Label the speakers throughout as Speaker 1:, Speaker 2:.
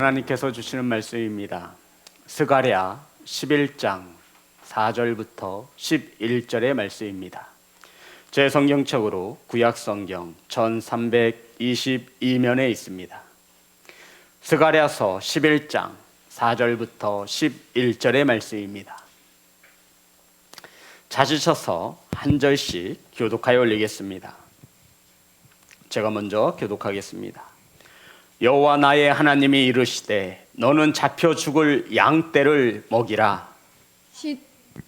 Speaker 1: 하나님께서 주시는 말씀입니다. 스가랴 11장 4절부터 11절의 말씀입니다. 제 성경책으로 구약성경 1322면에 있습니다. 스가랴서 11장 4절부터 11절의 말씀입니다. 찾으셔서 한 절씩 교독하여 올리겠습니다. 제가 먼저 교독하겠습니다. 여호와 나의 하나님이 이르시되 너는 잡혀 죽을 양떼를 먹이라.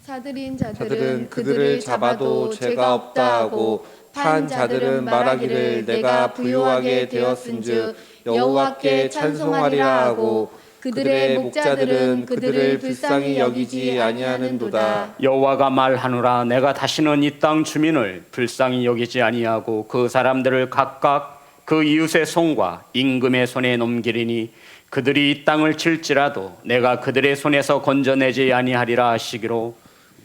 Speaker 2: 사들인 자들은 그들을 잡아도 죄가 없다 하고 판 자들은 말하기를 내가 부요하게 되었은즉 여호와께 찬송하리라 하고 그들의 목자들은 그들을 불쌍히 여기지 아니하는도다.
Speaker 1: 여호와가 말하노라. 내가 다시는 이 땅 주민을 불쌍히 여기지 아니하고 그 사람들을 각각 그 이웃의 손과 임금의 손에 넘기리니 그들이 이 땅을 칠지라도 내가 그들의 손에서 건져내지 아니하리라 하시기로.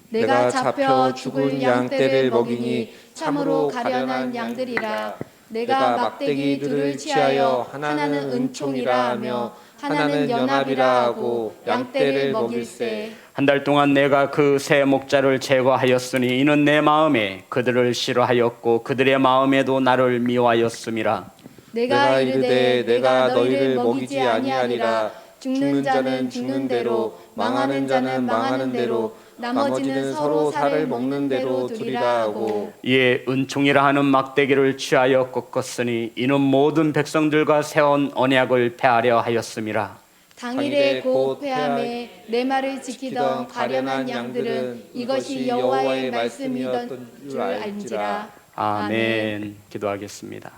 Speaker 2: 내가 잡혀 죽을 양떼를 먹이니 참으로 가련한 양들이라. 내가 막대기 둘을 취하여 하나는 은총이라 하며 하나는 연합이라 하고 양떼를 먹일세.
Speaker 1: 한 달 동안 내가 그 세 목자를 제거하였으니 이는 내 마음에 그들을 싫어하였고 그들의 마음에도 나를 미워하였음이라.
Speaker 2: 내가 이르되 내가 너희를 먹이지 아니하리라. 죽는 자는 죽는 대로 망하는 자는 망하는 대로 나머지는 서로 살을 먹는 대로 두리라 하고.
Speaker 1: 이에 은총이라 하는 막대기를 취하여 꺾었으니 이는 모든 백성들과 세운 언약을 폐하려 하였음이라.
Speaker 2: 당일에 곧 폐함에 내 말을 지키던 가련한 양들은 이것이 여호와의 말씀이었던 줄 알지라.
Speaker 1: 아멘. 기도하겠습니다.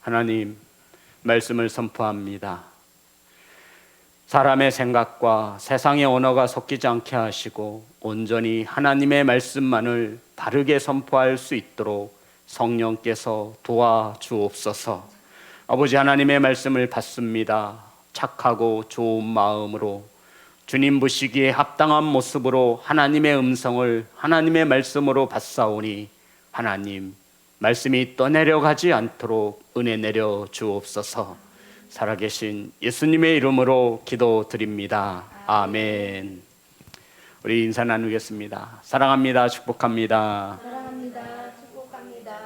Speaker 1: 하나님, 말씀을 선포합니다. 사람의 생각과 세상의 언어가 섞이지 않게 하시고 온전히 하나님의 말씀만을 바르게 선포할 수 있도록 성령께서 도와주옵소서. 아버지 하나님의 말씀을 받습니다. 착하고 좋은 마음으로 주님 보시기에 합당한 모습으로 하나님의 음성을 하나님의 말씀으로 받사오니 하나님 말씀이 떠내려가지 않도록 은혜 내려 주옵소서. 살아계신 예수님의 이름으로 기도드립니다. 아멘. 우리 인사 나누겠습니다. 사랑합니다. 축복합니다.
Speaker 2: 사랑합니다. 축복합니다.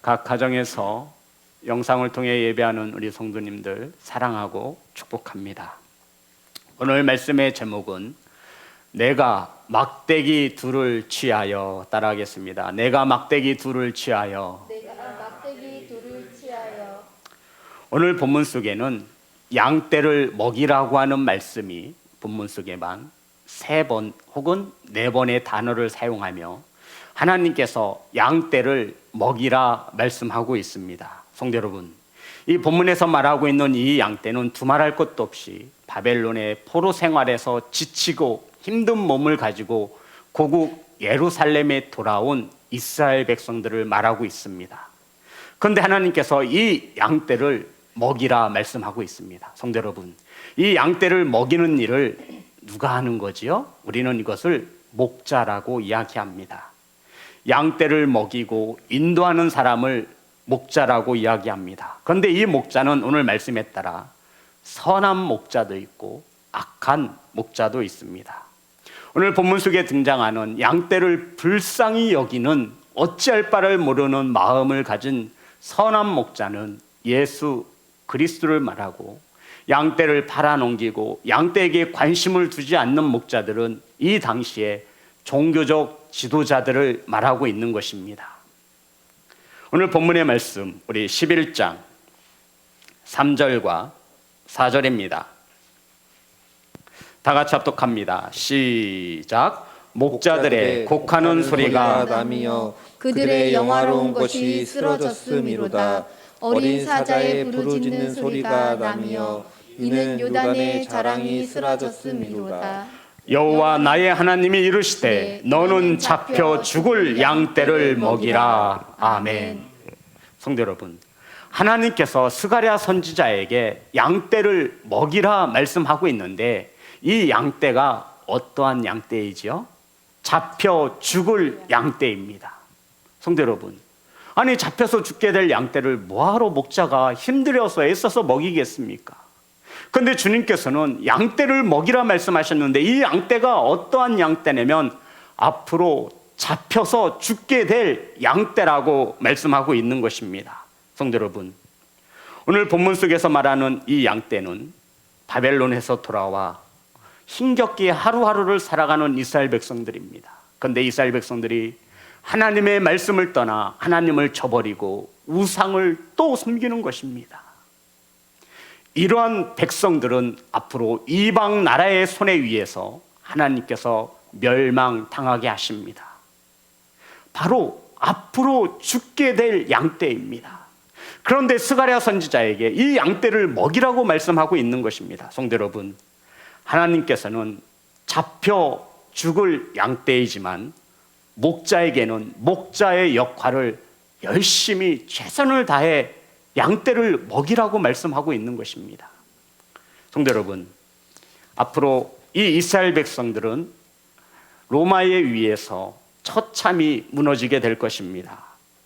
Speaker 1: 각 가정에서 영상을 통해 예배하는 우리 성도님들 사랑하고 축복합니다. 오늘 말씀의 제목은 내가 막대기 둘을 취하여, 따라하겠습니다. 내가 막대기 둘을 취하여.
Speaker 2: 내가 막대기 둘을 취하여.
Speaker 1: 오늘 본문 속에는 양떼를 먹이라고 하는 말씀이 본문 속에만 3번 혹은 4번의 단어를 사용하며 하나님께서 양떼를 먹이라 말씀하고 있습니다. 성도 여러분, 이 본문에서 말하고 있는 이 양떼는 두말할 것도 없이 바벨론의 포로 생활에서 지치고 힘든 몸을 가지고 고국 예루살렘에 돌아온 이스라엘 백성들을 말하고 있습니다. 그런데 하나님께서 이 양떼를 먹이라 말씀하고 있습니다. 성도 여러분, 이 양떼를 먹이는 일을 누가 하는 거지요? 우리는 이것을 목자라고 이야기합니다. 양떼를 먹이고 인도하는 사람을 목자라고 이야기합니다. 그런데 이 목자는 오늘 말씀에 따라 선한 목자도 있고 악한 목자도 있습니다. 오늘 본문 속에 등장하는 양떼를 불쌍히 여기는 어찌할 바를 모르는 마음을 가진 선한 목자는 예수 그리스도를 말하고, 양떼를 팔아넘기고 양떼에게 관심을 두지 않는 목자들은 이 당시에 종교적 지도자들을 말하고 있는 것입니다. 오늘 본문의 말씀 우리 11장 3절과 4절입니다. 다 같이 합독합니다. 시작. 목자들의 곡하는 소리가
Speaker 2: 나며 그들의 영화로운 것이 쓰러졌음이로다. 어린 사자의 부르짖는 소리가 나며 이는 요단의 자랑이 쓰러졌음이로다.
Speaker 1: 여호와 나의 하나님이 이르시되 너는 잡혀 죽을 양떼를 먹이라. 아멘. 성도 여러분, 하나님께서 스가랴 선지자에게 양떼를 먹이라 말씀하고 있는데 이 양떼가 어떠한 양떼이지요? 잡혀 죽을 양떼입니다. 성도 여러분, 아니 잡혀서 죽게 될 양떼를 뭐하러 목자가 힘들어서 애써서 먹이겠습니까? 그런데 주님께서는 양떼를 먹이라 말씀하셨는데 이 양떼가 어떠한 양떼냐면 앞으로 잡혀서 죽게 될 양떼라고 말씀하고 있는 것입니다. 성도 여러분, 오늘 본문 속에서 말하는 이 양떼는 바벨론에서 돌아와 힘겹게 하루하루를 살아가는 이스라엘 백성들입니다. 그런데 이스라엘 백성들이 하나님의 말씀을 떠나 하나님을 저버리고 우상을 또 섬기는 것입니다. 이러한 백성들은 앞으로 이방 나라의 손에 의해서 하나님께서 멸망당하게 하십니다. 바로 앞으로 죽게 될 양떼입니다. 그런데 스가랴 선지자에게 이 양떼를 먹이라고 말씀하고 있는 것입니다. 성도 여러분, 하나님께서는 잡혀 죽을 양떼이지만 목자에게는 목자의 역할을 열심히 최선을 다해 양떼를 먹이라고 말씀하고 있는 것입니다. 성도 여러분, 앞으로 이 이스라엘 백성들은 로마에 의해서 처참히 무너지게 될 것입니다.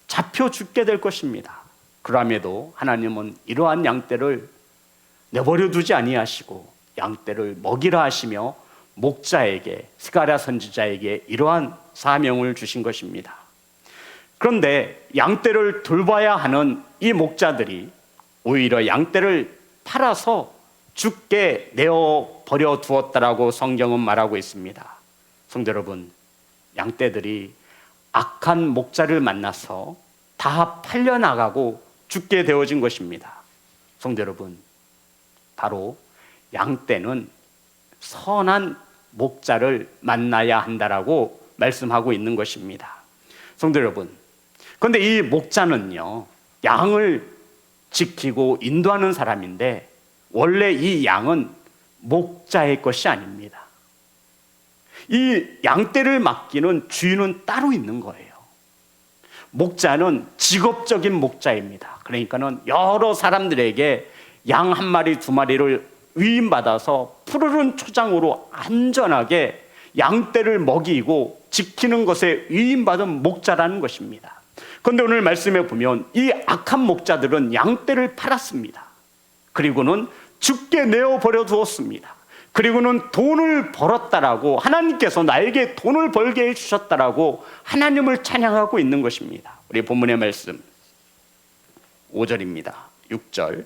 Speaker 1: 잡혀 죽게 될 것입니다. 그럼에도 하나님은 이러한 양떼를 내버려 두지 아니하시고 양떼를 먹이라 하시며 목자에게, 스가랴 선지자에게 이러한 사명을 주신 것입니다. 그런데 양떼를 돌봐야 하는 이 목자들이 오히려 양떼를 팔아서 죽게 내어 버려 두었다라고 성경은 말하고 있습니다. 성도 여러분, 양떼들이 악한 목자를 만나서 다 팔려나가고 죽게 되어진 것입니다. 성도 여러분, 바로 양떼는 선한 목자를 만나야 한다라고 말씀하고 있는 것입니다. 성도 여러분, 그런데 이 목자는요, 양을 지키고 인도하는 사람인데 원래 이 양은 목자의 것이 아닙니다. 이 양떼를 맡기는 주인은 따로 있는 거예요. 목자는 직업적인 목자입니다. 그러니까는 여러 사람들에게 양 한 마리 두 마리를 위임받아서 푸르른 초장으로 안전하게 양떼를 먹이고 지키는 것에 위임받은 목자라는 것입니다. 그런데 오늘 말씀에 보면 이 악한 목자들은 양떼를 팔았습니다. 그리고는 죽게 내어버려 두었습니다. 그리고는 돈을 벌었다라고, 하나님께서 나에게 돈을 벌게 해주셨다라고 하나님을 찬양하고 있는 것입니다. 우리 본문의 말씀 5절입니다. 6절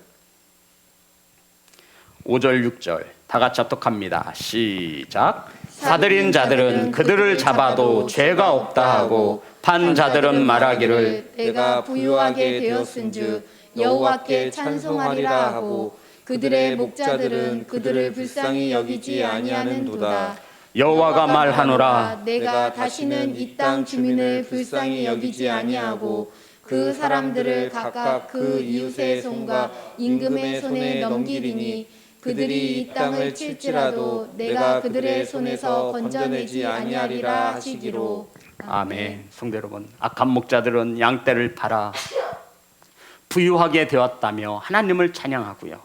Speaker 1: 5절 6절 다 같이 합독합니다. 시작. 사들인 자들은 그들을 잡아도 죄가 없다 하고 판 자들은 말하기를
Speaker 2: 내가 부유하게 되었은즉 여호와께 찬송하리라 하고 그들의 목자들은 그들을 불쌍히 여기지 아니하는도다.
Speaker 1: 여호와가 말하노라.
Speaker 2: 내가 다시는 이 땅 주민을 불쌍히 여기지 아니하고 그 사람들을 각각 그 이웃의 손과 임금의 손에 넘기리니 그들이 이 땅을 칠지라도 내가 그들의 손에서 건져내지 아니하리라 하시기로.
Speaker 1: 아멘. 성도 여러분, 악한 목자들은 양떼를 팔아 부유하게 되었다며 하나님을 찬양하고요,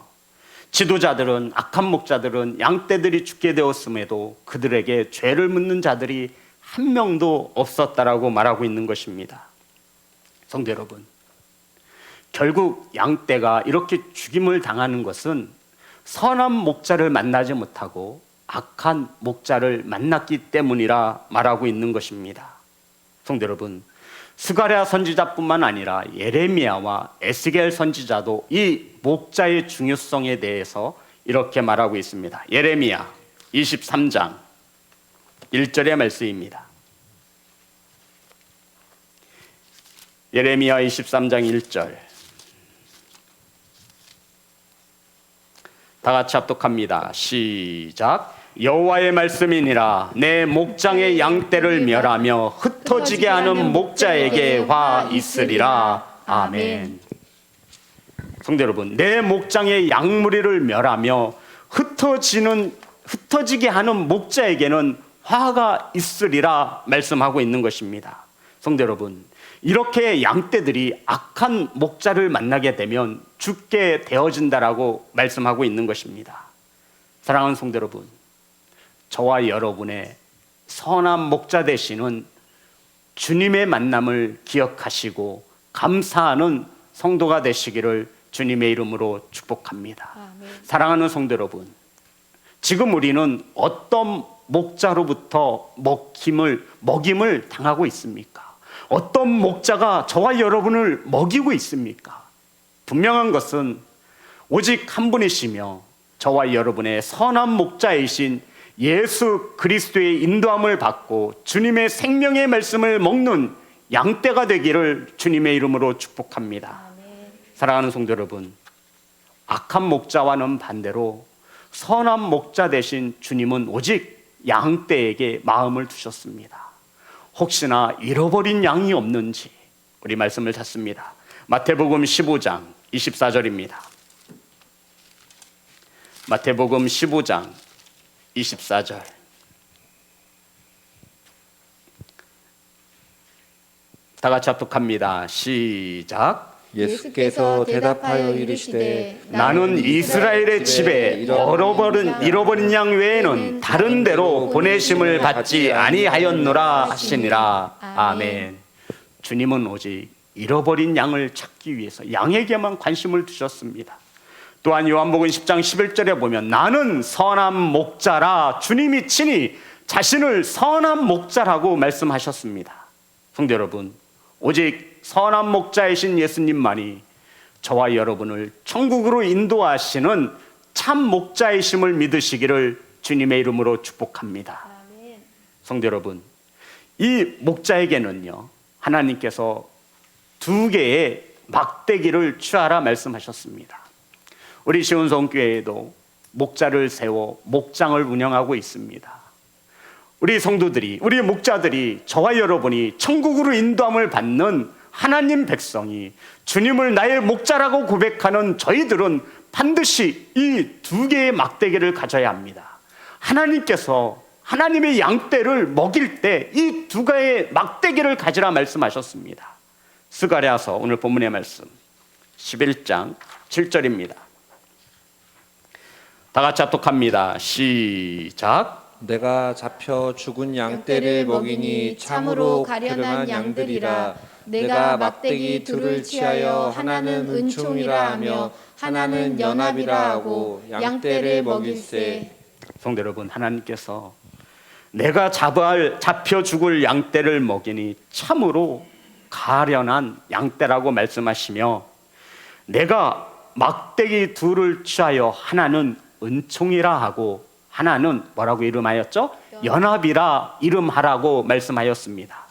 Speaker 1: 지도자들은, 악한 목자들은 양떼들이 죽게 되었음에도 그들에게 죄를 묻는 자들이 한 명도 없었다라고 말하고 있는 것입니다. 성도 여러분, 결국 양떼가 이렇게 죽임을 당하는 것은 선한 목자를 만나지 못하고 악한 목자를 만났기 때문이라 말하고 있는 것입니다. 성도 여러분, 스가랴 선지자뿐만 아니라 예레미야와 에스겔 선지자도 이 목자의 중요성에 대해서 이렇게 말하고 있습니다. 예레미야 23장 1절의 말씀입니다. 예레미야 23장 1절 다 같이 합독합니다. 시작. 여호와의 말씀이니라. 내 목장의 양떼를 멸하며 흩어지게 하는 목자에게 화 있으리라. 아멘. 성도 여러분, 내 목장의 양무리를 멸하며 흩어지게 하는 목자에게는 화가 있으리라 말씀하고 있는 것입니다. 성도 여러분, 이렇게 양떼들이 악한 목자를 만나게 되면 죽게 되어진다라고 말씀하고 있는 것입니다. 사랑하는 성도 여러분, 저와 여러분의 선한 목자 되시는 주님의 만남을 기억하시고 감사하는 성도가 되시기를 주님의 이름으로 축복합니다.
Speaker 3: 아멘.
Speaker 1: 사랑하는 성도 여러분, 지금 우리는 어떤 목자로부터 먹임을 당하고 있습니까? 어떤 목자가 저와 여러분을 먹이고 있습니까? 분명한 것은 오직 한 분이시며 저와 여러분의 선한 목자이신 예수 그리스도의 인도함을 받고 주님의 생명의 말씀을 먹는 양떼가 되기를 주님의 이름으로 축복합니다.
Speaker 3: 아멘.
Speaker 1: 사랑하는 성도 여러분, 악한 목자와는 반대로 선한 목자 되신 주님은 오직 양떼에게 마음을 두셨습니다. 혹시나 잃어버린 양이 없는지 우리 말씀을 찾습니다. 마태복음 15장 24절입니다. 마태복음 15장 24절. 다 같이 합독합니다. 시작.
Speaker 2: 예수께서 대답하여 이르시되
Speaker 1: 나는 이스라엘의 집에 잃어버린 양 외에는 다른 데로 보내심을 받지 아니하였노라 하시니라. 아멘. 주님은 오직 잃어버린 양을 찾기 위해서 양에게만 관심을 두셨습니다. 또한 요한복음 10장 11절에 보면 나는 선한 목자라, 주님이 친히 자신을 선한 목자라고 말씀하셨습니다. 성도 여러분, 오직 선한 목자이신 예수님만이 저와 여러분을 천국으로 인도하시는 참 목자이심을 믿으시기를 주님의 이름으로 축복합니다.
Speaker 3: 아멘.
Speaker 1: 성도 여러분, 이 목자에게는요, 하나님께서 2개의 막대기를 취하라 말씀하셨습니다. 우리 시온성교회에도 목자를 세워 목장을 운영하고 있습니다. 우리 성도들이, 우리 목자들이, 저와 여러분이 천국으로 인도함을 받는 하나님 백성이, 주님을 나의 목자라고 고백하는 저희들은 반드시 이 2개의 막대기를 가져야 합니다. 하나님께서 하나님의 양떼를 먹일 때 이 2개의 막대기를 가지라 말씀하셨습니다. 스가랴서 오늘 본문의 말씀 11장 7절입니다. 다 같이 합독합니다. 시작.
Speaker 2: 내가 잡혀 죽은 양떼를 먹이니 참으로 가련한 양들이라. 내가 막대기 둘을 취하여 하나는 은총이라 하며 하나는 연합이라 하고 양떼를 먹일세.
Speaker 1: 성도 여러분, 하나님께서 내가 잡혀 죽을 양떼를 먹이니 참으로 가련한 양떼라고 말씀하시며, 내가 막대기 둘을 취하여 하나는 은총이라 하고 하나는 뭐라고 이름하였죠? 연합이라 이름하라고 말씀하였습니다.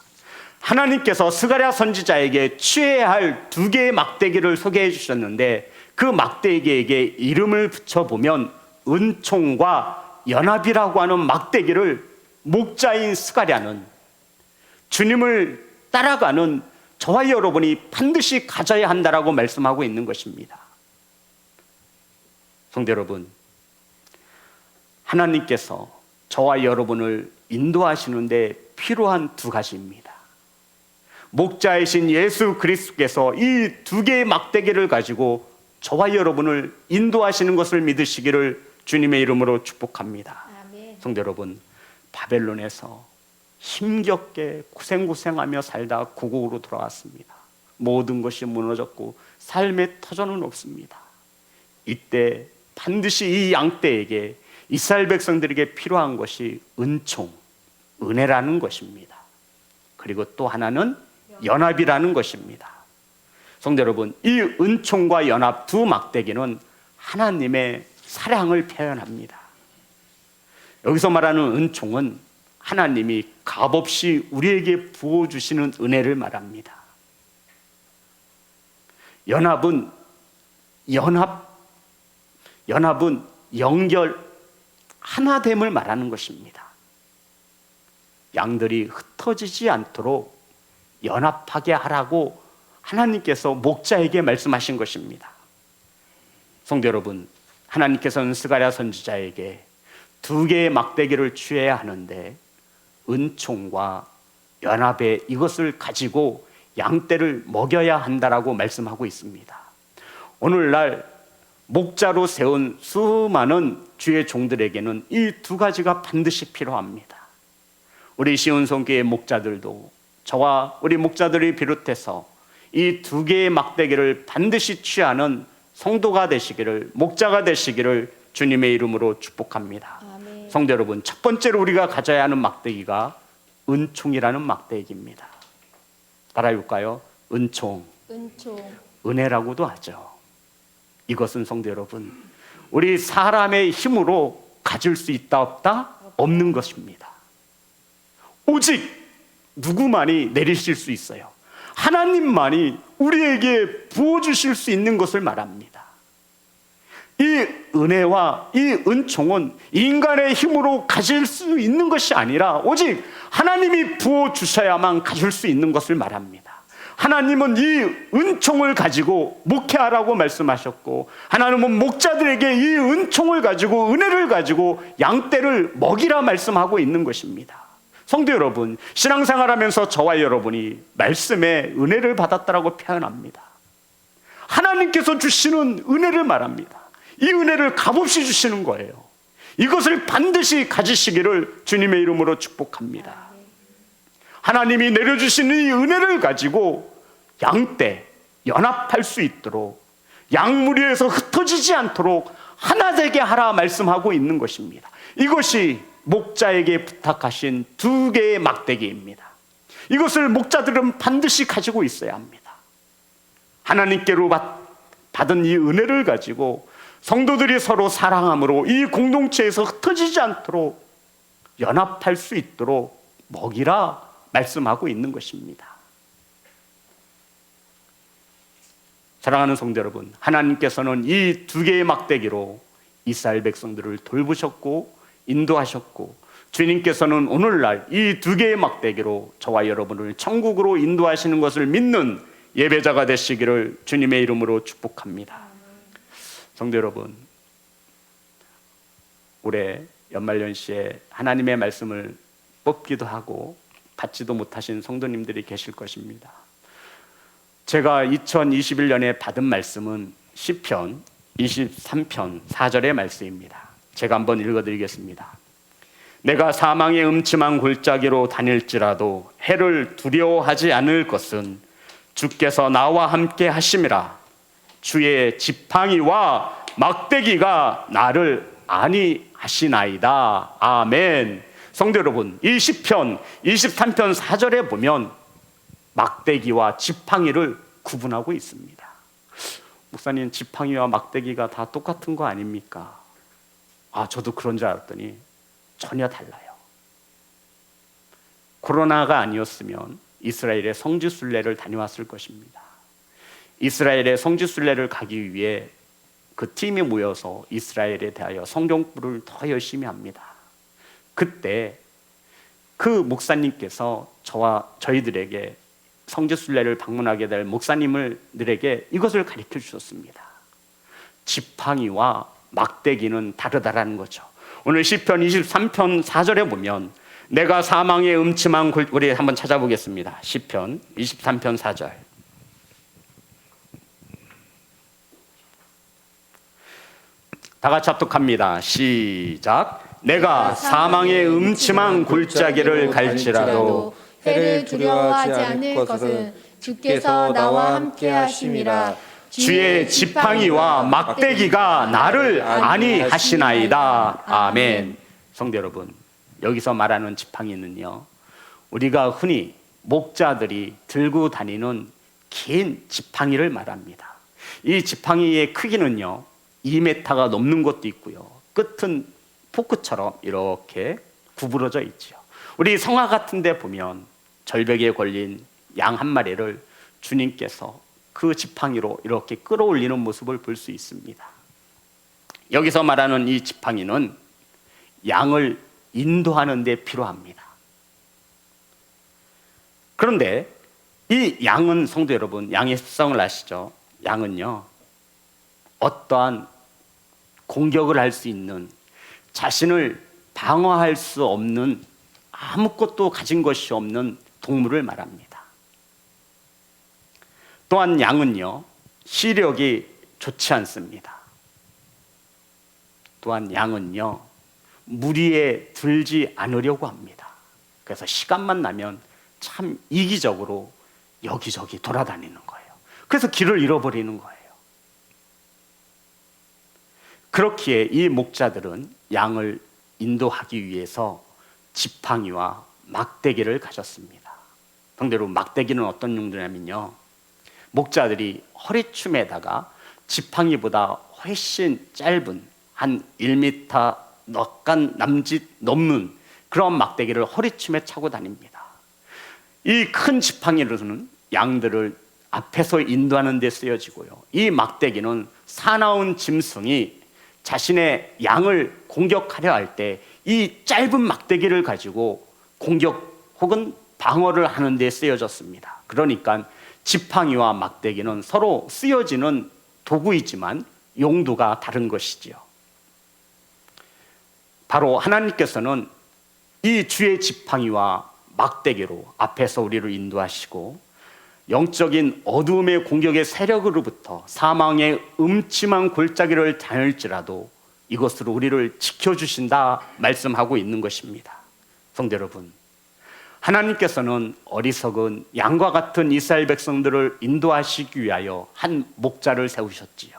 Speaker 1: 하나님께서 스가랴 선지자에게 취해야 할 2개의 막대기를 소개해 주셨는데, 그 막대기에게 이름을 붙여보면 은총과 연합이라고 하는 막대기를 목자인 스가랴는, 주님을 따라가는 저와 여러분이 반드시 가져야 한다라고 말씀하고 있는 것입니다. 성도 여러분, 하나님께서 저와 여러분을 인도하시는데 필요한 2가지입니다. 목자이신 예수 그리스도께서 이 2개의 막대기를 가지고 저와 여러분을 인도하시는 것을 믿으시기를 주님의 이름으로 축복합니다.
Speaker 3: 아멘.
Speaker 1: 성도 여러분, 바벨론에서 힘겹게 고생하며 살다 고국으로 돌아왔습니다. 모든 것이 무너졌고 삶의 터전은 없습니다. 이때 반드시 이 양떼에게, 이스라엘 백성들에게 필요한 것이 은총, 은혜라는 것입니다. 그리고 또 하나는 연합이라는 것입니다. 성도 여러분, 이 은총과 연합 2 막대기는 하나님의 사랑을 표현합니다. 여기서 말하는 은총은 하나님이 값없이 우리에게 부어주시는 은혜를 말합니다. 연합은 연결, 하나됨을 말하는 것입니다. 양들이 흩어지지 않도록 연합하게 하라고 하나님께서 목자에게 말씀하신 것입니다. 성도 여러분, 하나님께서는 스가랴 선지자에게 2개의 막대기를 취해야 하는데 은총과 연합의 이것을 가지고 양떼를 먹여야 한다라고 말씀하고 있습니다. 오늘날 목자로 세운 수많은 주의 종들에게는 이 2가지가 반드시 필요합니다. 우리 시온성교회 목자들도, 저와 우리 목자들을 비롯해서 이 두 개의 막대기를 반드시 취하는 성도가 되시기를, 목자가 되시기를 주님의 이름으로 축복합니다.
Speaker 3: 아멘.
Speaker 1: 성도 여러분, 첫 번째로 우리가 가져야 하는 막대기가 은총이라는 막대기입니다. 따라해볼까요? 은총,
Speaker 3: 은총.
Speaker 1: 은혜라고도 하죠. 이것은 성도 여러분, 우리 사람의 힘으로 가질 수 있다 없다? 없는 것입니다. 오직 누구만이 내리실 수 있어요? 하나님만이 우리에게 부어주실 수 있는 것을 말합니다. 이 은혜와 이 은총은 인간의 힘으로 가질 수 있는 것이 아니라 오직 하나님이 부어주셔야만 가질 수 있는 것을 말합니다. 하나님은 이 은총을 가지고 목회하라고 말씀하셨고, 하나님은 목자들에게 이 은총을 가지고, 은혜를 가지고 양떼를 먹이라 말씀하고 있는 것입니다. 성도 여러분, 신앙생활하면서 저와 여러분이 말씀에 은혜를 받았다라고 표현합니다. 하나님께서 주시는 은혜를 말합니다. 이 은혜를 값없이 주시는 거예요. 이것을 반드시 가지시기를 주님의 이름으로 축복합니다. 하나님이 내려주시는 이 은혜를 가지고 양떼 연합할 수 있도록, 양무리에서 흩어지지 않도록 하나 되게 하라 말씀하고 있는 것입니다. 이것이 목자에게 부탁하신 두 개의 막대기입니다. 이것을 목자들은 반드시 가지고 있어야 합니다. 하나님께로 받은 이 은혜를 가지고 성도들이 서로 사랑함으로 이 공동체에서 흩어지지 않도록 연합할 수 있도록 먹이라 말씀하고 있는 것입니다. 사랑하는 성도 여러분, 하나님께서는 이 두 개의 막대기로 이스라엘 백성들을 돌보셨고 인도하셨고, 주님께서는 오늘날 이 두 개의 막대기로 저와 여러분을 천국으로 인도하시는 것을 믿는 예배자가 되시기를 주님의 이름으로 축복합니다. 성도 여러분, 올해 연말연시에 하나님의 말씀을 뽑기도 하고 받지도 못하신 성도님들이 계실 것입니다. 제가 2021년에 받은 말씀은 시편 23편 4절의 말씀입니다. 제가 한번 읽어드리겠습니다. 내가 사망의 음침한 골짜기로 다닐지라도 해를 두려워하지 않을 것은 주께서 나와 함께 하심이라. 주의 지팡이와 막대기가 나를 안위하시나이다. 아멘. 성도 여러분, 이 시편 23편 4절에 보면 막대기와 지팡이를 구분하고 있습니다. 목사님, 지팡이와 막대기가 다 똑같은 거 아닙니까? 저도 그런 줄 알았더니 전혀 달라요. 코로나가 아니었으면 이스라엘의 성지순례를 다녀왔을 것입니다. 이스라엘의 성지순례를 가기 위해 그 팀이 모여서 이스라엘에 대하여 성경 공부를 더 열심히 합니다. 그때 그 목사님께서 저희들에게 성지순례를 방문하게 될 목사님들에게 이것을 가르쳐 주셨습니다. 지팡이와 막대기는 다르다라는 거죠. 오늘 시편 23편 4절에 보면 내가 사망의 음침한 우리 한번 찾아보겠습니다. 시편 23편 4절. 다 같이 합독합니다. 시작. 내가 사망의 음침한 골짜기를 갈지라도
Speaker 3: 해를 두려워하지 않을 것은 주께서 나와 함께 하심이라.
Speaker 1: 주의 지팡이와 막대기가 나를 안위하시나이다. 아멘. 성도 여러분, 여기서 말하는 지팡이는요, 우리가 흔히 목자들이 들고 다니는 긴 지팡이를 말합니다. 이 지팡이의 크기는요 2m가 넘는 것도 있고요, 끝은 포크처럼 이렇게 구부러져 있죠. 우리 성화 같은 데 보면 절벽에 걸린 양 한 마리를 주님께서 그 지팡이로 이렇게 끌어올리는 모습을 볼 수 있습니다. 여기서 말하는 이 지팡이는 양을 인도하는 데 필요합니다. 그런데 이 양은, 성도 여러분, 양의 습성을 아시죠? 양은요, 어떠한 공격을 할 수 있는, 자신을 방어할 수 없는, 아무것도 가진 것이 없는 동물을 말합니다. 또한 양은요, 시력이 좋지 않습니다. 또한 양은요, 무리에 들지 않으려고 합니다. 그래서 시간만 나면 참 이기적으로 여기저기 돌아다니는 거예요. 그래서 길을 잃어버리는 거예요. 그렇기에 이 목자들은 양을 인도하기 위해서 지팡이와 막대기를 가졌습니다. 성대로 막대기는 어떤 용도냐면요, 목자들이 허리춤에다가 지팡이보다 훨씬 짧은 한 1m 약간 남짓 넘는 그런 막대기를 허리춤에 차고 다닙니다. 이 큰 지팡이로는 양들을 앞에서 인도하는 데 쓰여지고요, 이 막대기는 사나운 짐승이 자신의 양을 공격하려 할 때 이 짧은 막대기를 가지고 공격 혹은 방어를 하는 데 쓰여졌습니다. 그러니까 지팡이와 막대기는 서로 쓰여지는 도구이지만 용도가 다른 것이지요. 바로 하나님께서는 이 주의 지팡이와 막대기로 앞에서 우리를 인도하시고 영적인 어둠의 공격의 세력으로부터 사망의 음침한 골짜기를 다닐지라도 이것으로 우리를 지켜주신다 말씀하고 있는 것입니다. 성도 여러분, 하나님께서는 어리석은 양과 같은 이스라엘 백성들을 인도하시기 위하여 한 목자를 세우셨지요.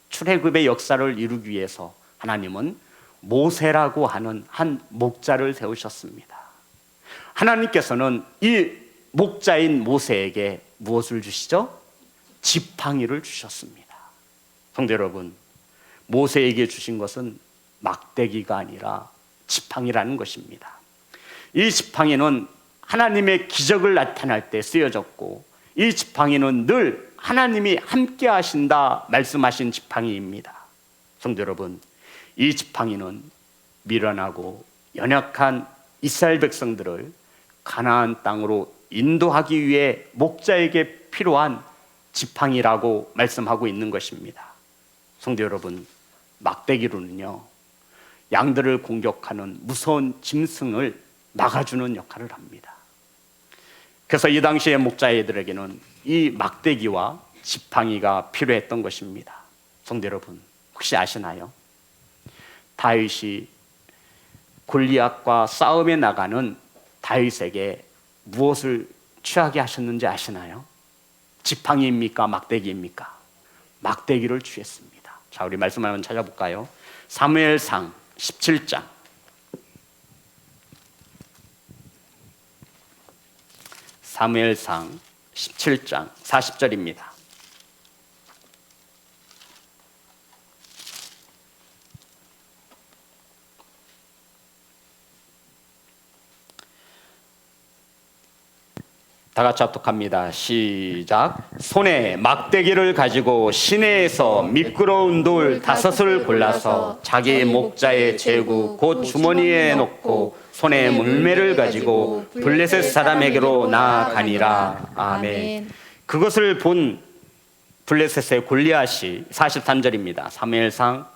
Speaker 1: 출애굽의 역사를 이루기 위해서 하나님은 모세라고 하는 한 목자를 세우셨습니다. 하나님께서는 이 목자인 모세에게 무엇을 주시죠? 지팡이를 주셨습니다. 성도 여러분, 모세에게 주신 것은 막대기가 아니라 지팡이라는 것입니다. 이 지팡이는 하나님의 기적을 나타낼 때 쓰여졌고, 이 지팡이는 늘 하나님이 함께 하신다 말씀하신 지팡이입니다. 성도 여러분, 이 지팡이는 미련하고 연약한 이스라엘 백성들을 가나안 땅으로 인도하기 위해 목자에게 필요한 지팡이라고 말씀하고 있는 것입니다. 성도 여러분, 막대기로는요, 양들을 공격하는 무서운 짐승을 막아주는 역할을 합니다. 그래서 이 당시의 목자애들에게는 이 막대기와 지팡이가 필요했던 것입니다. 성도 여러분, 혹시 아시나요? 다윗이 골리앗과 싸움에 나가는 다윗에게 무엇을 취하게 하셨는지 아시나요? 지팡이입니까? 막대기입니까? 막대기를 취했습니다. 자, 우리 말씀 한번 찾아볼까요? 사무엘상 17장. 사무엘상 17장 40절입니다. 다 같이 합독합니다. 시작. 손에 막대기를 가지고 시내에서 미끄러운 돌 5을 골라서 자기 목자의 제구 곧 주머니에 넣고 손에 물매를 가지고 블레셋 사람에게로 나아가니라. 아멘. 그것을 본 블레셋의 골리앗이 43절입니다. 사무엘상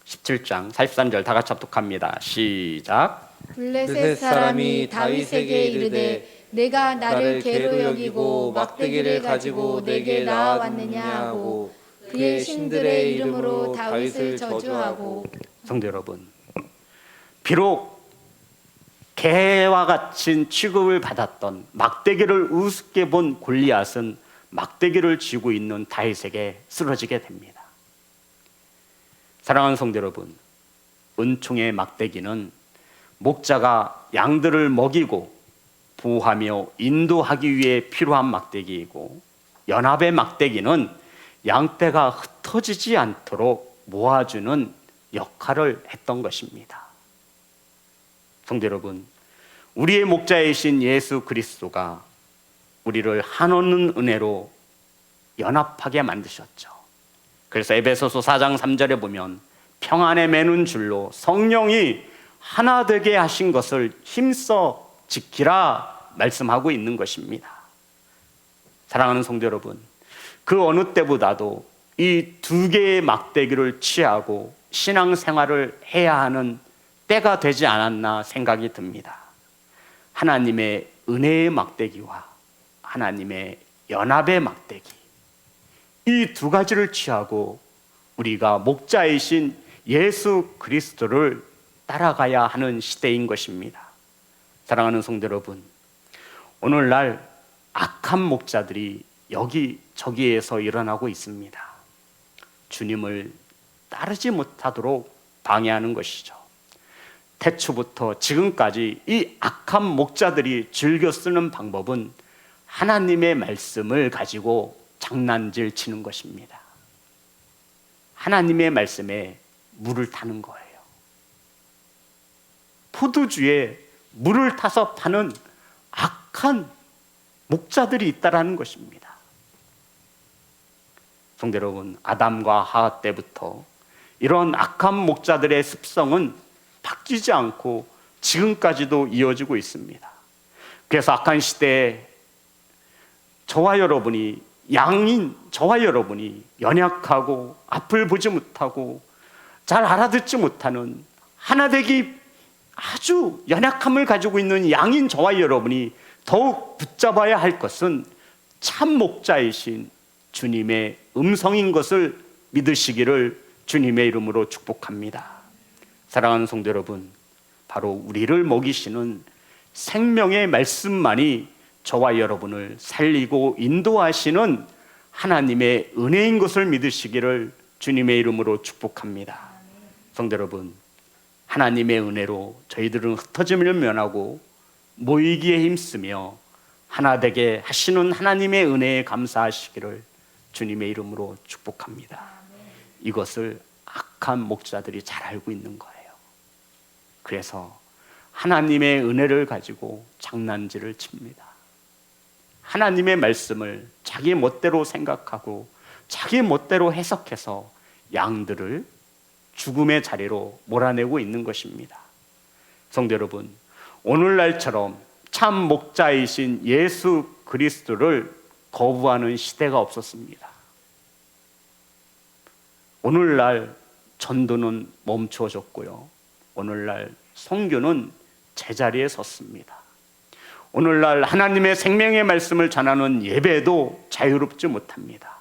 Speaker 1: 17장 43절 다 같이 합독합니다. 시작.
Speaker 3: 블레셋 사람이 다윗에게 이르되 내가 나를 개로 여기고 막대기를 가지고 내게 나아왔느냐 하고 그의 신들의 이름으로 다윗을 저주하고.
Speaker 1: 성도 여러분, 비록 개와 같은 취급을 받았던 막대기를 우습게 본 골리앗은 막대기를 쥐고 있는 다윗에게 쓰러지게 됩니다. 사랑하는 성도 여러분, 은총의 막대기는 목자가 양들을 먹이고 보호하며 인도하기 위해 필요한 막대기이고, 연합의 막대기는 양떼가 흩어지지 않도록 모아주는 역할을 했던 것입니다. 성도 여러분, 우리의 목자이신 예수 그리스도가 우리를 한없는 은혜로 연합하게 만드셨죠. 그래서 에베소서 4장 3절에 보면 평안에 매는 줄로 성령이 하나 되게 하신 것을 힘써 지키라 말씀하고 있는 것입니다. 사랑하는 성도 여러분, 그 어느 때보다도 이 2개의 막대기를 취하고 신앙생활을 해야 하는 때가 되지 않았나 생각이 듭니다. 하나님의 은혜의 막대기와 하나님의 연합의 막대기, 이 2가지를 취하고 우리가 목자이신 예수 그리스도를 따라가야 하는 시대인 것입니다. 사랑하는 성도 여러분, 오늘날 악한 목자들이 여기저기에서 일어나고 있습니다. 주님을 따르지 못하도록 방해하는 것이죠. 태초부터 지금까지 이 악한 목자들이 즐겨 쓰는 방법은 하나님의 말씀을 가지고 장난질 치는 것입니다. 하나님의 말씀에 물을 타는 거예요. 포도주에 물을 타서 파는 악한 목자들이 있다라는 것입니다. 성도 여러분, 아담과 하와 때부터 이런 악한 목자들의 습성은 바뀌지 않고 지금까지도 이어지고 있습니다. 그래서 악한 시대에 저와 여러분이 연약하고 앞을 보지 못하고 잘 알아듣지 못하는 하나되기 아주 연약함을 가지고 있는 양인 저와 여러분이 더욱 붙잡아야 할 것은 참 목자이신 주님의 음성인 것을 믿으시기를 주님의 이름으로 축복합니다. 사랑하는 성도 여러분, 바로 우리를 먹이시는 생명의 말씀만이 저와 여러분을 살리고 인도하시는 하나님의 은혜인 것을 믿으시기를 주님의 이름으로 축복합니다. 성도 여러분, 하나님의 은혜로 저희들은 흩어짐을 면하고 모이기에 힘쓰며 하나 되게 하시는 하나님의 은혜에 감사하시기를 주님의 이름으로 축복합니다. 이것을 악한 목자들이 잘 알고 있는 거예요. 그래서 하나님의 은혜를 가지고 장난질을 칩니다. 하나님의 말씀을 자기 멋대로 생각하고 자기 멋대로 해석해서 양들을 죽음의 자리로 몰아내고 있는 것입니다. 성도 여러분, 오늘날처럼 참 목자이신 예수 그리스도를 거부하는 시대가 없었습니다. 오늘날 전도는 멈추어졌고요. 오늘날 선교는 제자리에 섰습니다. 오늘날 하나님의 생명의 말씀을 전하는 예배도 자유롭지 못합니다.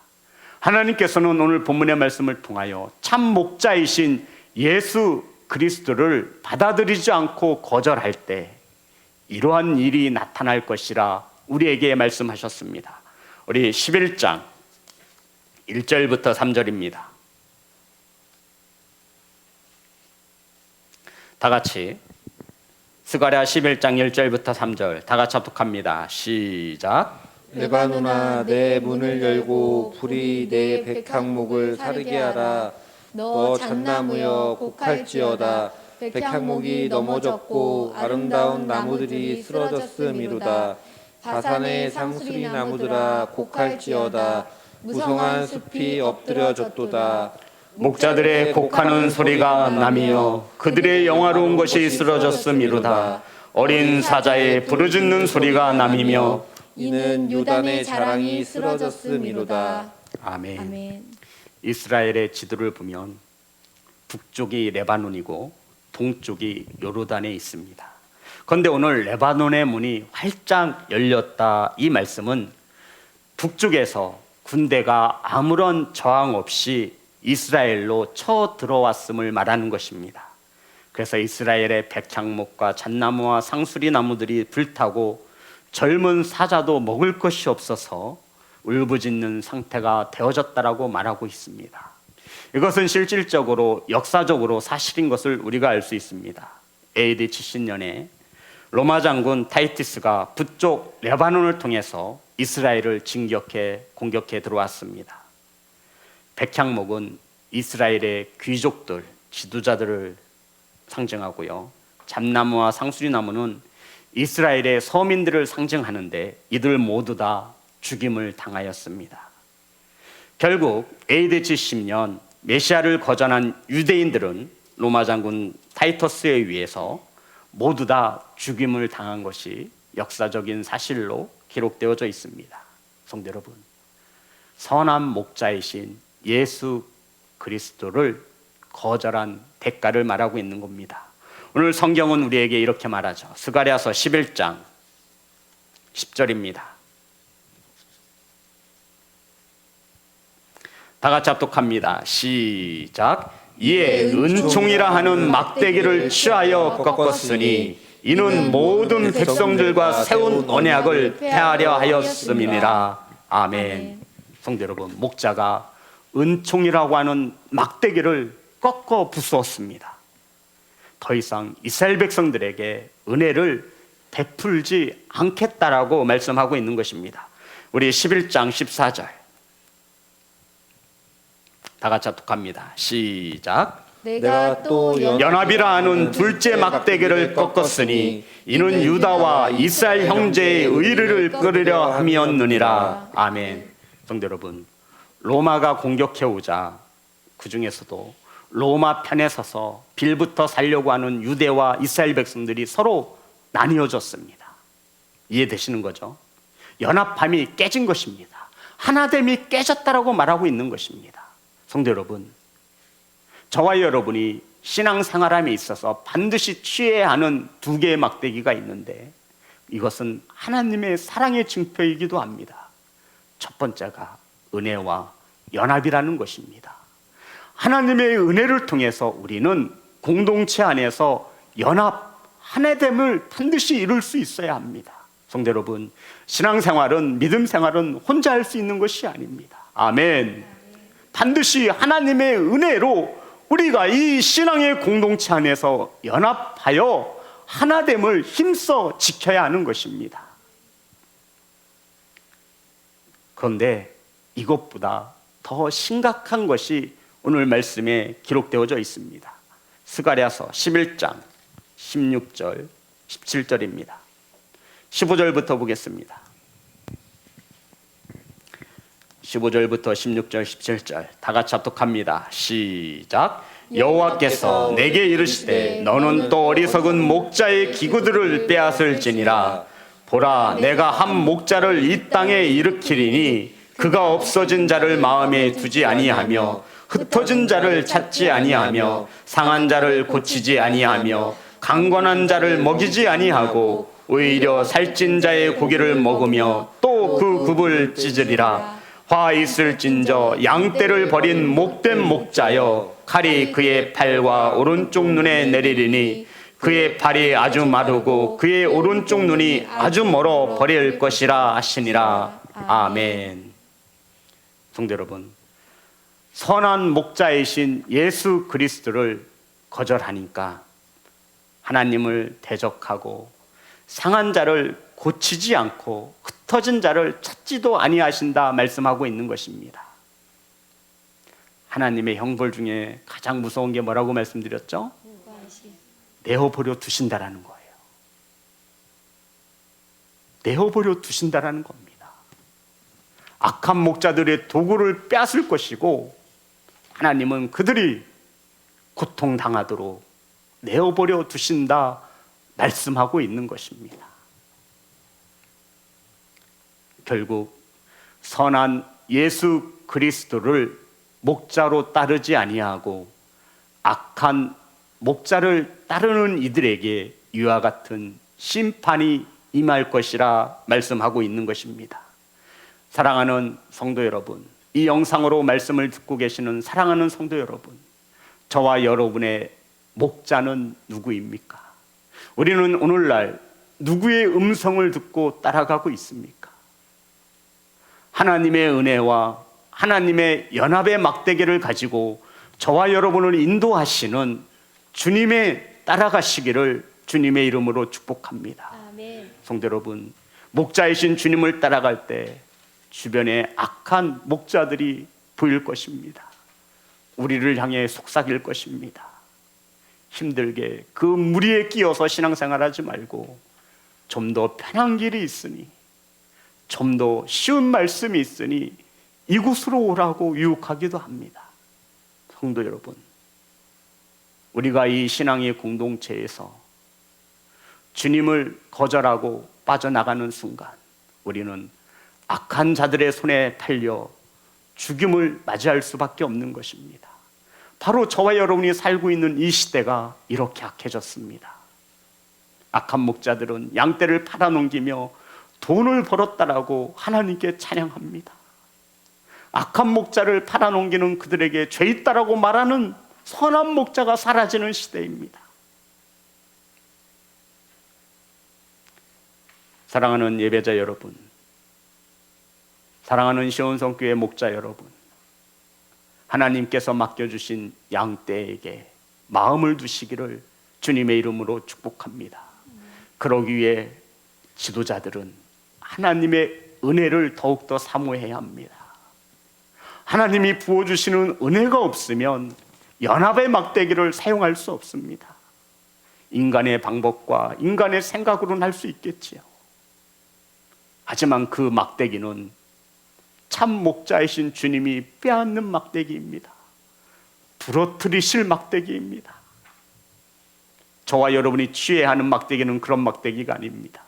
Speaker 1: 하나님께서는 오늘 본문의 말씀을 통하여 참 목자이신 예수 그리스도를 받아들이지 않고 거절할 때 이러한 일이 나타날 것이라 우리에게 말씀하셨습니다. 우리 11장 1절부터 3절입니다. 다 같이 스가랴 11장 1절부터 3절 다 같이 합독합니다. 시작.
Speaker 2: 레바논아, 내 문을 열고 불이 내 백향목을 사르게 하라. 너 잣나무여 곡할지어다. 백향목이 넘어졌고 아름다운 나무들이 쓰러졌음이로다. 바산의 상수리 나무들아, 곡할지어다. 무성한 숲이 엎드려졌도다.
Speaker 1: 목자들의 곡하는 소리가 나며 그들의 영화로운 것이 쓰러졌음이로다. 어린 사자의 부르짖는 소리가 남이며
Speaker 3: 이는 요단의 자랑이 쓰러졌음이로다.
Speaker 1: 아멘.
Speaker 3: 아멘.
Speaker 1: 이스라엘의 지도를 보면 북쪽이 레바논이고 동쪽이 요르단에 있습니다. 그런데 오늘 레바논의 문이 활짝 열렸다, 이 말씀은 북쪽에서 군대가 아무런 저항 없이 이스라엘로 쳐 들어왔음을 말하는 것입니다. 그래서 이스라엘의 백향목과 잣나무와 상수리 나무들이 불타고 젊은 사자도 먹을 것이 없어서 울부짖는 상태가 되어졌다라고 말하고 있습니다. 이것은 실질적으로 역사적으로 사실인 것을 우리가 알 수 있습니다. AD 70년에 로마 장군 타이티스가 북쪽 레바논을 통해서 이스라엘을 공격해 들어왔습니다. 백향목은 이스라엘의 귀족들, 지도자들을 상징하고요. 잣나무와 상수리나무는 이스라엘의 서민들을 상징하는데 이들 모두 다 죽임을 당하였습니다. 결국 AD 70년 메시아를 거절한 유대인들은 로마 장군 타이터스에 의해서 모두 다 죽임을 당한 것이 역사적인 사실로 기록되어져 있습니다. 성도 여러분, 선한 목자이신 예수 그리스도를 거절한 대가를 말하고 있는 겁니다. 오늘 성경은 우리에게 이렇게 말하죠. 스가랴서 11장 10절입니다. 다 같이 합독합니다. 시작. 이에 은총이라 하는 막대기를 취하여 꺾었으니 이는 모든 백성들과 세운 언약을 폐하려 하였음이니라. 아멘. 성도 여러분, 목자가 은총이라고 하는 막대기를 꺾어 부수었습니다. 더 이상 이스라엘 백성들에게 은혜를 베풀지 않겠다라고 말씀하고 있는 것입니다. 우리 11장 14절 다 같이 합독합니다. 시작.
Speaker 3: 내가 또
Speaker 1: 연합이라 하는 둘째 막대기를 꺾었으니 이는 유다와 이스라엘 형제의 의를 끌으려 함이었느니라. 아멘. 성도 여러분, 로마가 공격해오자 그 중에서도 로마 편에 서서 빌부터 살려고 하는 유대와 이스라엘 백성들이 서로 나뉘어졌습니다. 이해되시는 거죠? 연합함이 깨진 것입니다. 하나됨이 깨졌다라고 말하고 있는 것입니다. 성도 여러분, 저와 여러분이 신앙생활함에 있어서 반드시 취해야 하는 두 개의 막대기가 있는데 이것은 하나님의 사랑의 증표이기도 합니다. 첫 번째가 은혜와 연합이라는 것입니다. 하나님의 은혜를 통해서 우리는 공동체 안에서 연합, 하나됨을 반드시 이룰 수 있어야 합니다. 성도 여러분, 신앙생활은, 믿음생활은 혼자 할 수 있는 것이 아닙니다. 아멘. 반드시 하나님의 은혜로 우리가 이 신앙의 공동체 안에서 연합하여 하나됨을 힘써 지켜야 하는 것입니다. 그런데 이것보다 더 심각한 것이 오늘 말씀에 기록되어져 있습니다. 스가랴서 11장 16절 17절입니다. 15절부터 보겠습니다. 15절부터 16절 17절 다 같이 합독합니다. 시작. 여호와께서 내게 이르시되 너는 또 어리석은 목자의 기구들을 빼앗을지니라. 보라, 내가 한 목자를 이 땅에 일으키리니 그가 없어진 자를 마음에 두지 아니하며 흩어진 자를 찾지 아니하며 상한 자를 고치지 아니하며 강건한 자를 먹이지 아니하고 오히려 살찐 자의 고기를 먹으며 또 그 굽을 찢으리라. 화 있을진저 양떼를 버린 목된 목자여, 칼이 그의 팔과 오른쪽 눈에 내리리니 그의 팔이 아주 마르고 그의 오른쪽 눈이 아주 멀어 버릴 것이라 하시니라. 아멘. 성도 여러분, 선한 목자이신 예수 그리스도를 거절하니까 하나님을 대적하고 상한 자를 고치지 않고 흩어진 자를 찾지도 아니하신다 말씀하고 있는 것입니다. 하나님의 형벌 중에 가장 무서운 게 뭐라고 말씀드렸죠? 내어버려 두신다라는 거예요. 내어버려 두신다라는 겁니다. 악한 목자들의 도구를 빼앗을 것이고 하나님은 그들이 고통당하도록 내어버려 두신다 말씀하고 있는 것입니다. 결국 선한 예수 그리스도를 목자로 따르지 아니하고 악한 목자를 따르는 이들에게 이와 같은 심판이 임할 것이라 말씀하고 있는 것입니다. 사랑하는 성도 여러분, 이 영상으로 말씀을 듣고 계시는 사랑하는 성도 여러분, 저와 여러분의 목자는 누구입니까? 우리는 오늘날 누구의 음성을 듣고 따라가고 있습니까? 하나님의 은혜와 하나님의 연합의 막대기를 가지고 저와 여러분을 인도하시는 주님의 따라가시기를 주님의 이름으로 축복합니다.
Speaker 3: 아멘.
Speaker 1: 성도 여러분, 목자이신 주님을 따라갈 때 주변에 악한 목자들이 보일 것입니다. 우리를 향해 속삭일 것입니다. 힘들게 그 무리에 끼어서 신앙생활하지 말고 좀 더 편한 길이 있으니, 좀 더 쉬운 말씀이 있으니 이곳으로 오라고 유혹하기도 합니다. 성도 여러분, 우리가 이 신앙의 공동체에서 주님을 거절하고 빠져나가는 순간 우리는 악한 자들의 손에 팔려 죽임을 맞이할 수밖에 없는 것입니다. 바로 저와 여러분이 살고 있는 이 시대가 이렇게 악해졌습니다. 악한 목자들은 양떼를 팔아넘기며 돈을 벌었다라고 하나님께 찬양합니다. 악한 목자를 팔아넘기는 그들에게 죄 있다라고 말하는 선한 목자가 사라지는 시대입니다. 사랑하는 예배자 여러분, 사랑하는 시온성교회 목자 여러분, 하나님께서 맡겨주신 양떼에게 마음을 두시기를 주님의 이름으로 축복합니다. 그러기 위해 지도자들은 하나님의 은혜를 더욱더 사모해야 합니다. 하나님이 부어주시는 은혜가 없으면 연합의 막대기를 사용할 수 없습니다. 인간의 방법과 인간의 생각으로는 할 수 있겠지요. 하지만 그 막대기는 참 목자이신 주님이 빼앗는 막대기입니다. 부러뜨리실 막대기입니다. 저와 여러분이 취해야 하는 막대기는 그런 막대기가 아닙니다.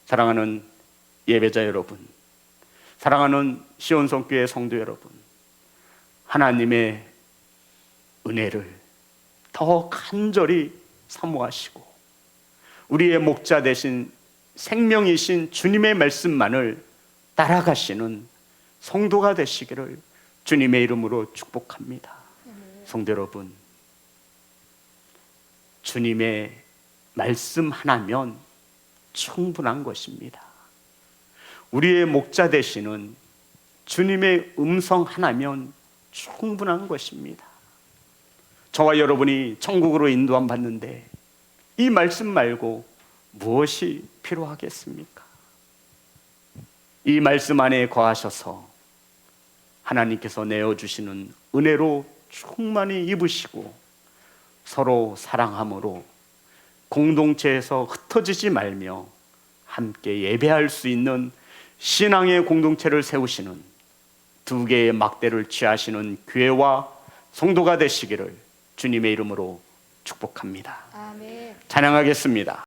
Speaker 1: 사랑하는 예배자 여러분, 사랑하는 시온성교회 성도 여러분, 하나님의 은혜를 더 간절히 사모하시고 우리의 목자 되신 생명이신 주님의 말씀만을 따라가시는 성도가 되시기를 주님의 이름으로 축복합니다. 성도 여러분, 주님의 말씀 하나면 충분한 것입니다. 우리의 목자 되시는 주님의 음성 하나면 충분한 것입니다. 저와 여러분이 천국으로 인도함 받는데 이 말씀 말고 무엇이 필요하겠습니까? 이 말씀 안에 거하셔서 하나님께서 내어주시는 은혜로 충만히 입으시고 서로 사랑함으로 공동체에서 흩어지지 말며 함께 예배할 수 있는 신앙의 공동체를 세우시는 두 개의 막대를 취하시는 교회와 성도가 되시기를 주님의 이름으로 축복합니다.
Speaker 3: 아멘.
Speaker 1: 찬양하겠습니다.